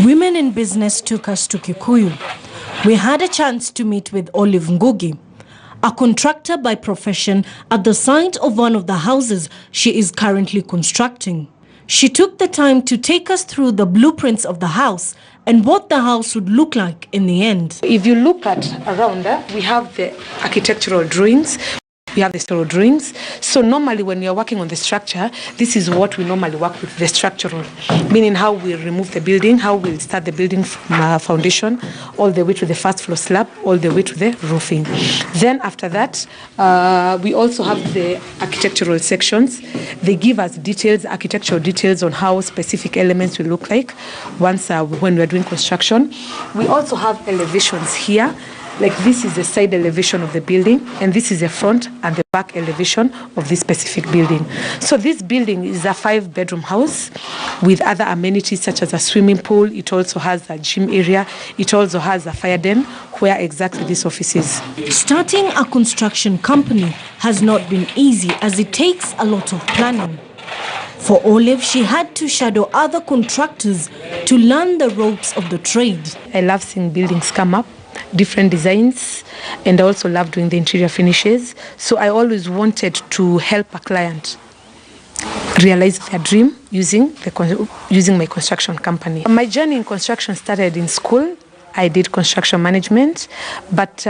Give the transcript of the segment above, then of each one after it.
Women in business took us to Kikuyu. We had a chance to meet with Olive Ngugi, a contractor by profession at the site of one of the houses she is currently constructing. She took the time to take us through the blueprints of the house and what the house would look like in the end. If you look at around there, we have the architectural drawings. We have the structural drawings. So normally when you're working on the structure, this is what we normally work with, the structural, meaning how we remove the building, how we'll start the building from foundation, all the way to the first floor slab, all the way to the roofing. Then after that, we also have the architectural sections. They give us details, architectural details on how specific elements will look like once when we're doing construction. We also have elevations here. Like this is the side elevation of the building, and this is the front and the back elevation of this specific building. So this building is a 5-bedroom house with other amenities such as a swimming pool. It also has a gym area. It also has a fire den where exactly this office is. Starting a construction company has not been easy as it takes a lot of planning. For Olive, she had to shadow other contractors to learn the ropes of the trade. I love seeing buildings come up, different designs, and I also love doing the interior finishes. So I always wanted to help a client realize their dream using my construction company. My journey in construction started in school. I did construction management, but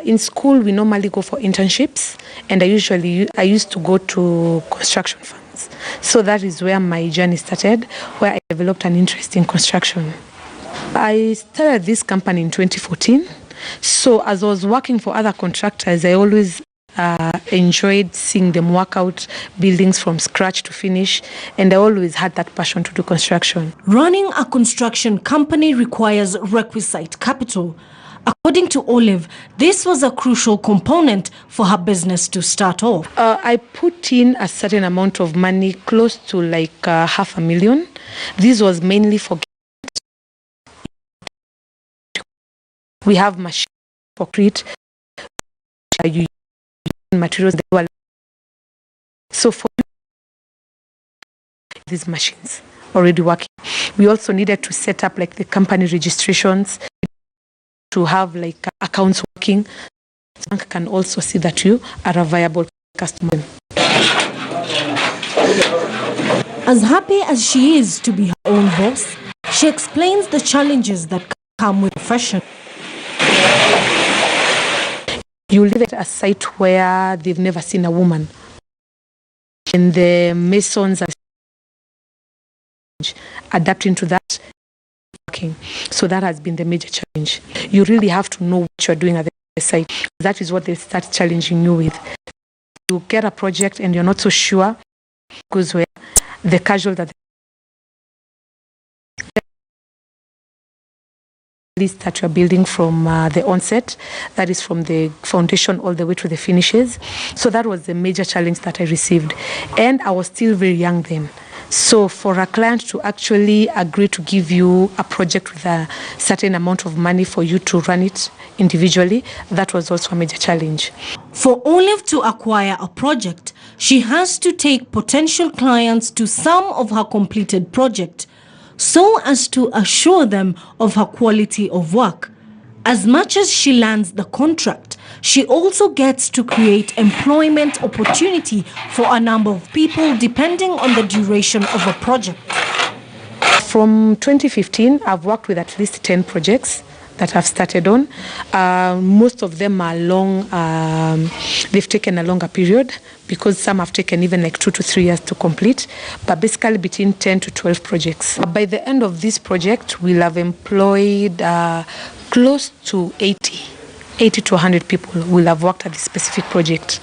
in school we normally go for internships, and I used to go to construction firms. So that is where my journey started, where I developed an interest in construction. I started this company in 2014. So as I was working for other contractors, I always enjoyed seeing them work out buildings from scratch to finish, and I always had that passion to do construction. Running a construction company requires requisite capital. According to Olive, this was a crucial component for her business to start off. I put in a certain amount of money, close to like $500,000. This was mainly for we have machines for concrete, you materials that were so for these machines already working. We also needed to set up like the company registrations, to have like accounts working. The bank can also see that you are a viable customer. As happy as she is to be her own boss, she explains the challenges that come with profession. You live at a site where they've never seen a woman, and the masons are adapting to that, working. So that has been the major challenge. You really have to know what you're doing at the site. That is what they start challenging you with. You get a project and you're not so sure, because where the casual that that you're building from the onset, that is from the foundation all the way to the finishes. So that was the major challenge that I received, and I was still very young then. So for a client to actually agree to give you a project with a certain amount of money for you to run it individually, that was also a major challenge. For Olive to acquire a project, she has to take potential clients to some of her completed project, so as to assure them of her quality of work. As much as she lands the contract, she also gets to create employment opportunity for a number of people depending on the duration of a project. From 2015, I've worked with at least 10 projects that I've started on. Most of them are long, they've taken a longer period, because some have taken even like 2 to 3 years to complete, but basically between 10 to 12 projects. By the end of this project, we'll have employed close to 80 to 100 people will have worked at this specific project.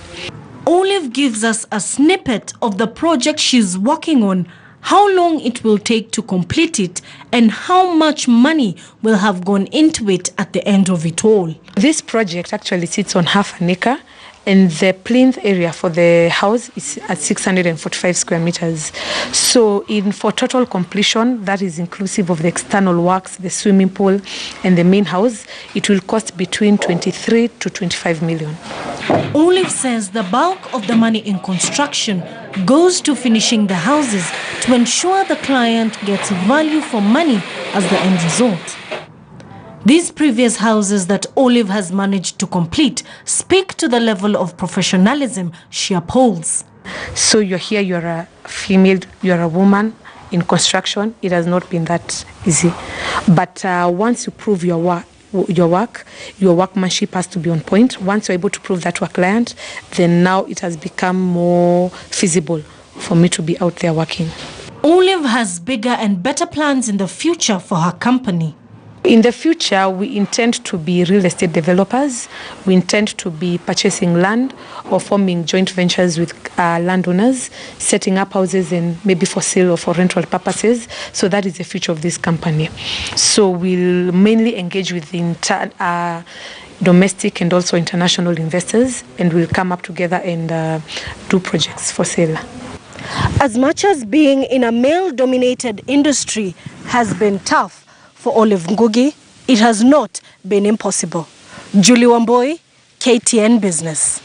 Olive gives us a snippet of the project she's working on, how long it will take to complete it, and how much money will have gone into it at the end of it all. This project actually sits on half an acre, and the plinth area for the house is at 645 square meters. So for total completion, that is inclusive of the external works, the swimming pool, and the main house, it will cost between 23 to 25 million. Olive says the bulk of the money in construction goes to finishing the houses to ensure the client gets value for money as the end result. These previous houses that Olive has managed to complete speak to the level of professionalism she upholds. So you're here, you're a female, you're a woman in construction. It has not been that easy. But once you prove your workmanship has to be on point. Once you're able to prove that to a client, then now it has become more feasible for me to be out there working. Olive has bigger and better plans in the future for her company. In the future, we intend to be real estate developers. We intend to be purchasing land or forming joint ventures with landowners, setting up houses and maybe for sale or for rental purposes. So that is the future of this company. So we'll mainly engage with domestic and also international investors, and we'll come up together and do projects for sale. As much as being in a male-dominated industry has been tough for Olive Ngugi, it has not been impossible. Julie Wambui, KTN Business.